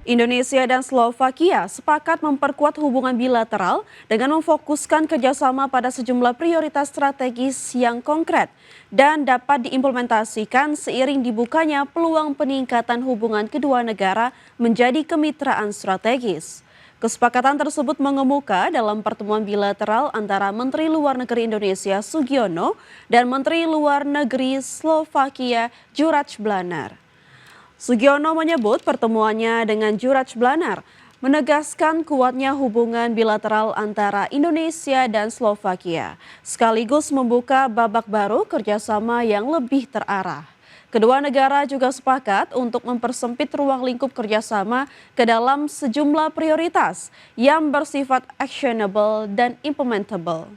Indonesia dan Slovakia sepakat memperkuat hubungan bilateral dengan memfokuskan kerjasama pada sejumlah prioritas strategis yang konkret dan dapat diimplementasikan seiring dibukanya peluang peningkatan hubungan kedua negara menjadi kemitraan strategis. Kesepakatan tersebut mengemuka dalam pertemuan bilateral antara Menteri Luar Negeri Indonesia Sugiono dan Menteri Luar Negeri Slovakia Juraj Blanar. Sugiono menyebut pertemuannya dengan Juraj Blanar menegaskan kuatnya hubungan bilateral antara Indonesia dan Slovakia, sekaligus membuka babak baru kerjasama yang lebih terarah. Kedua negara juga sepakat untuk mempersempit ruang lingkup kerjasama ke dalam sejumlah prioritas yang bersifat actionable dan implementable.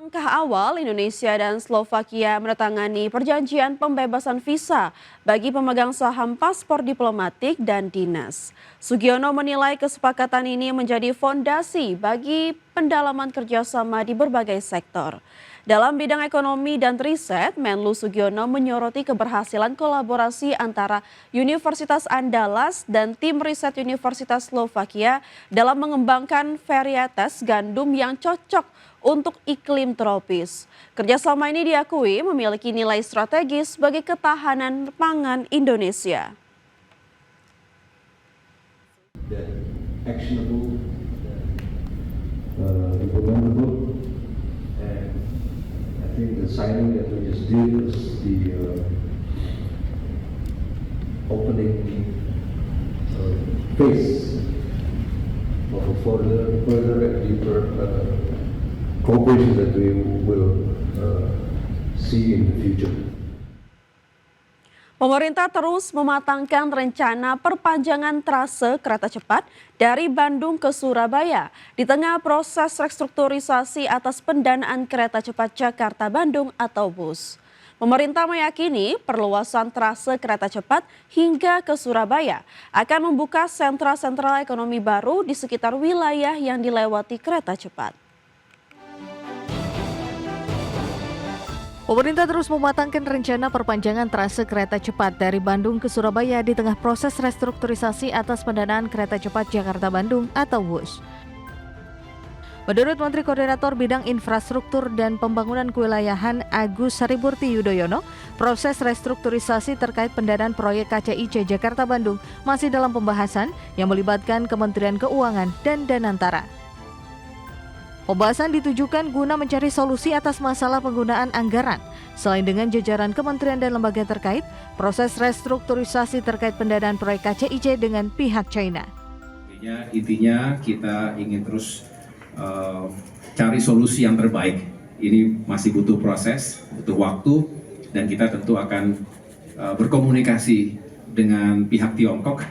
Langkah awal Indonesia dan Slovakia menandatangani perjanjian pembebasan visa bagi pemegang saham paspor diplomatik dan dinas. Sugiono menilai kesepakatan ini menjadi fondasi bagi pendalaman kerjasama di berbagai sektor. Dalam bidang ekonomi dan riset, Menlu Sugiono menyoroti keberhasilan kolaborasi antara Universitas Andalas dan tim riset Universitas Slovakia dalam mengembangkan varietas gandum yang cocok untuk iklim tropis. Kerjasama ini diakui memiliki nilai strategis bagi ketahanan pangan Indonesia. Actionable, implementable, and I think the signing that we just did was the opening phase of a further and deeper cooperation that we will see in the future. Pemerintah terus mematangkan rencana perpanjangan trase kereta cepat dari Bandung ke Surabaya di tengah proses restrukturisasi atas pendanaan kereta cepat Jakarta-Bandung atau BUS. Pemerintah meyakini perluasan trase kereta cepat hingga ke Surabaya akan membuka sentra-sentra ekonomi baru di sekitar wilayah yang dilewati kereta cepat. Pemerintah terus mematangkan rencana perpanjangan trase kereta cepat dari Bandung ke Surabaya di tengah proses restrukturisasi atas pendanaan kereta cepat Jakarta-Bandung atau WUS. Menurut Menteri Koordinator Bidang Infrastruktur dan Pembangunan Kewilayahan Agus Harimurti Yudhoyono, proses restrukturisasi terkait pendanaan proyek KCIC Jakarta-Bandung masih dalam pembahasan yang melibatkan Kementerian Keuangan dan Danantara. Pembahasan ditujukan guna mencari solusi atas masalah penggunaan anggaran. Selain dengan jajaran kementerian dan lembaga terkait, proses restrukturisasi terkait pendanaan proyek KCIC dengan pihak China. Intinya kita ingin terus cari solusi yang terbaik. Ini masih butuh proses, butuh waktu, dan kita tentu akan berkomunikasi dengan pihak Tiongkok.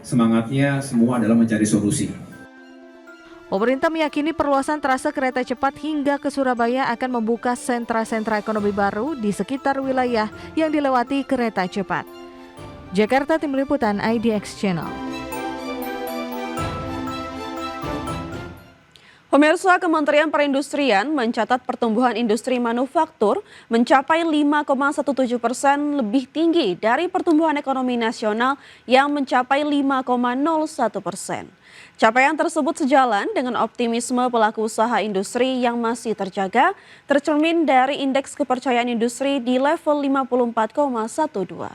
Semangatnya semua adalah mencari solusi. Pemerintah meyakini perluasan trase kereta cepat hingga ke Surabaya akan membuka sentra-sentra ekonomi baru di sekitar wilayah yang dilewati kereta cepat. Jakarta, Tim Liputan IDX Channel. Pemirsa, Kementerian Perindustrian mencatat pertumbuhan industri manufaktur mencapai 5,17%, lebih tinggi dari pertumbuhan ekonomi nasional yang mencapai 5,01%. Capaian tersebut sejalan dengan optimisme pelaku usaha industri yang masih terjaga, tercermin dari indeks kepercayaan industri di level 54,12.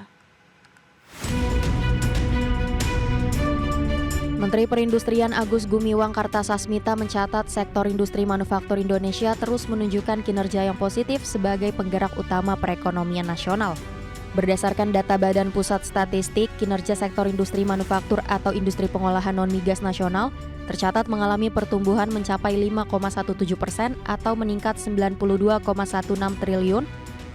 Menteri Perindustrian Agus Gumiwang Kartasasmita mencatat sektor industri manufaktur Indonesia terus menunjukkan kinerja yang positif sebagai penggerak utama perekonomian nasional. Berdasarkan data Badan Pusat Statistik, kinerja sektor industri manufaktur atau industri pengolahan non-migas nasional tercatat mengalami pertumbuhan mencapai 5,17% atau meningkat 92,16 triliun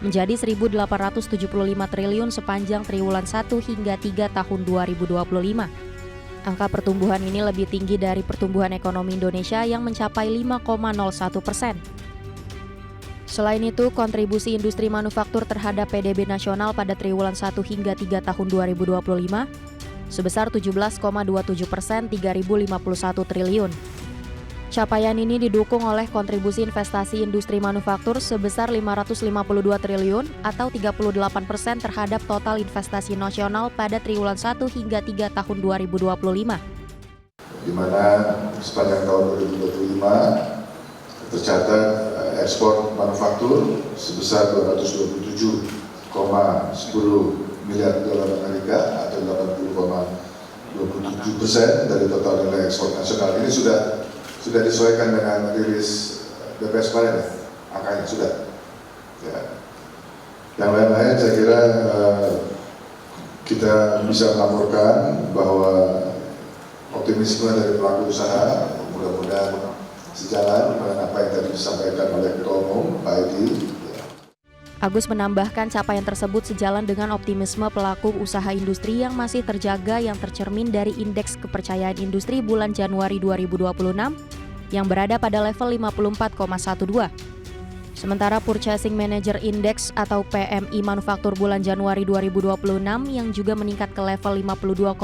menjadi 1.875 triliun sepanjang triwulan 1 hingga 3 tahun 2025. Angka pertumbuhan ini lebih tinggi dari pertumbuhan ekonomi Indonesia yang mencapai 5,01%. Selain itu, kontribusi industri manufaktur terhadap PDB nasional pada triwulan 1 hingga 3 tahun 2025 sebesar 17,27%, 3.051 triliun. Capaian ini didukung oleh kontribusi investasi industri manufaktur sebesar 552 triliun atau 38% terhadap total investasi nasional pada triwulan 1 hingga 3 tahun 2025. Di mana sepanjang tahun 2025 tercatat ekspor manufaktur sebesar 227,10 miliar dolar Amerika atau 80,27% dari total nilai ekspor nasional. Ini sudah disesuaikan dengan rilis BPS kemarin ya, angkanya sudah. Ya. Yang lain-lain saya kira kita bisa melaporkan bahwa optimisme dari pelaku usaha mudah-mudahan sejalan dengan apa yang tadi disampaikan oleh Ketua Umum Pak Edi. Agus menambahkan capaian tersebut sejalan dengan optimisme pelaku usaha industri yang masih terjaga yang tercermin dari Indeks Kepercayaan Industri bulan Januari 2026 yang berada pada level 54,12. Sementara Purchasing Manager Index atau PMI Manufaktur bulan Januari 2026 yang juga meningkat ke level 52,6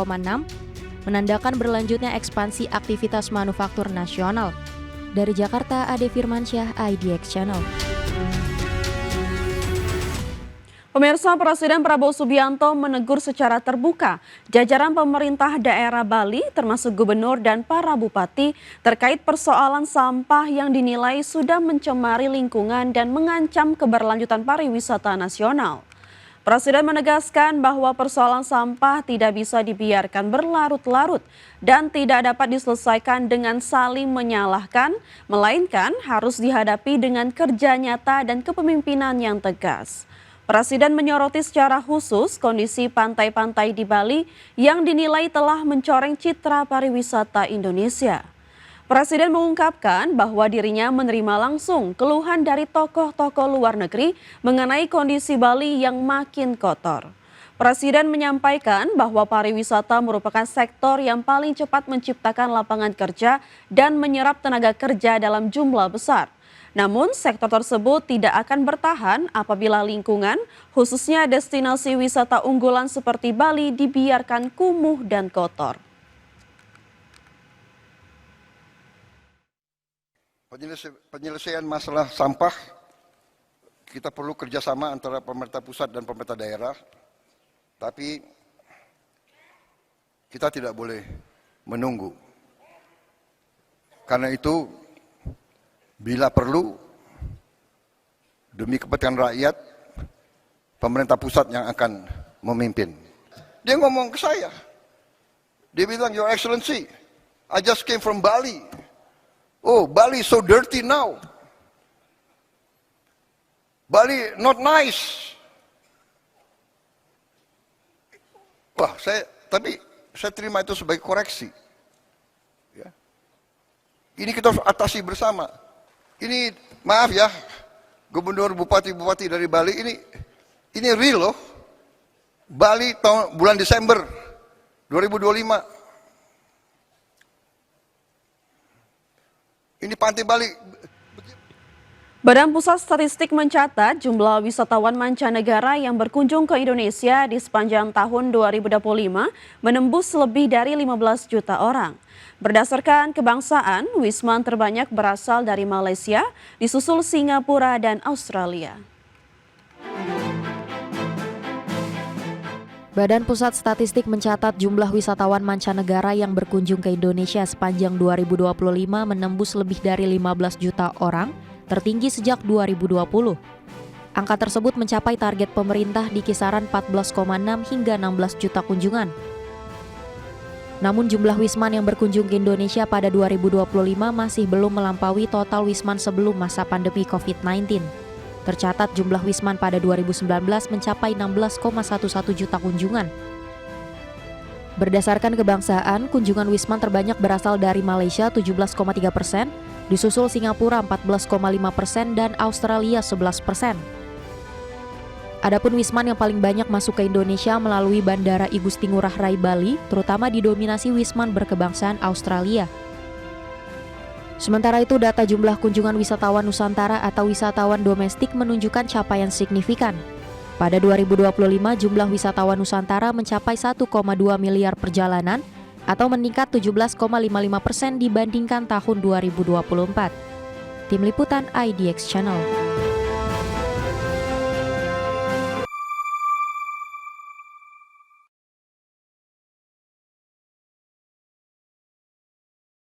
menandakan berlanjutnya ekspansi aktivitas manufaktur nasional. Dari Jakarta, Ade Firmansyah, IDX Channel. Pemirsa, Presiden Prabowo Subianto menegur secara terbuka jajaran pemerintah daerah Bali termasuk gubernur dan para bupati terkait persoalan sampah yang dinilai sudah mencemari lingkungan dan mengancam keberlanjutan pariwisata nasional. Presiden menegaskan bahwa persoalan sampah tidak bisa dibiarkan berlarut-larut dan tidak dapat diselesaikan dengan saling menyalahkan, melainkan harus dihadapi dengan kerja nyata dan kepemimpinan yang tegas. Presiden menyoroti secara khusus kondisi pantai-pantai di Bali yang dinilai telah mencoreng citra pariwisata Indonesia. Presiden mengungkapkan bahwa dirinya menerima langsung keluhan dari tokoh-tokoh luar negeri mengenai kondisi Bali yang makin kotor. Presiden menyampaikan bahwa pariwisata merupakan sektor yang paling cepat menciptakan lapangan kerja dan menyerap tenaga kerja dalam jumlah besar. Namun sektor tersebut tidak akan bertahan apabila lingkungan, khususnya destinasi wisata unggulan seperti Bali dibiarkan kumuh dan kotor. Penyelesaian masalah sampah, kita perlu kerjasama antara pemerintah pusat dan pemerintah daerah. Tapi kita tidak boleh menunggu. Karena itu, bila perlu, demi kepentingan rakyat, pemerintah pusat yang akan memimpin. Dia ngomong ke saya. Dia bilang, Your Excellency, I just came from Bali. Oh, Bali is so dirty now. Bali not nice. Wah, tapi saya terima itu sebagai koreksi. Ya. Ini kita harus atasi bersama. Ini maaf ya, gubernur bupati-bupati dari Bali ini real loh. Bali bulan Desember 2025. Ini pantai Bali. Badan Pusat Statistik mencatat jumlah wisatawan mancanegara yang berkunjung ke Indonesia di sepanjang tahun 2025 menembus lebih dari 15 juta orang. Berdasarkan kebangsaan, wisman terbanyak berasal dari Malaysia, disusul Singapura dan Australia. Badan Pusat Statistik mencatat jumlah wisatawan mancanegara yang berkunjung ke Indonesia sepanjang 2025 menembus lebih dari 15 juta orang, tertinggi sejak 2020. Angka tersebut mencapai target pemerintah di kisaran 14,6 hingga 16 juta kunjungan. Namun jumlah wisman yang berkunjung ke Indonesia pada 2025 masih belum melampaui total wisman sebelum masa pandemi COVID-19. Tercatat jumlah wisman pada 2019 mencapai 16,11 juta kunjungan. Berdasarkan kebangsaan, kunjungan wisman terbanyak berasal dari Malaysia 17,3%, disusul Singapura 14,5% dan Australia 11%. Adapun wisman yang paling banyak masuk ke Indonesia melalui Bandara Igusti Ngurah Rai Bali, terutama didominasi wisman berkebangsaan Australia. Sementara itu, data jumlah kunjungan wisatawan Nusantara atau wisatawan domestik menunjukkan capaian signifikan. Pada 2025, jumlah wisatawan Nusantara mencapai 1,2 miliar perjalanan atau meningkat 17,55% dibandingkan tahun 2024. Tim Liputan IDX Channel.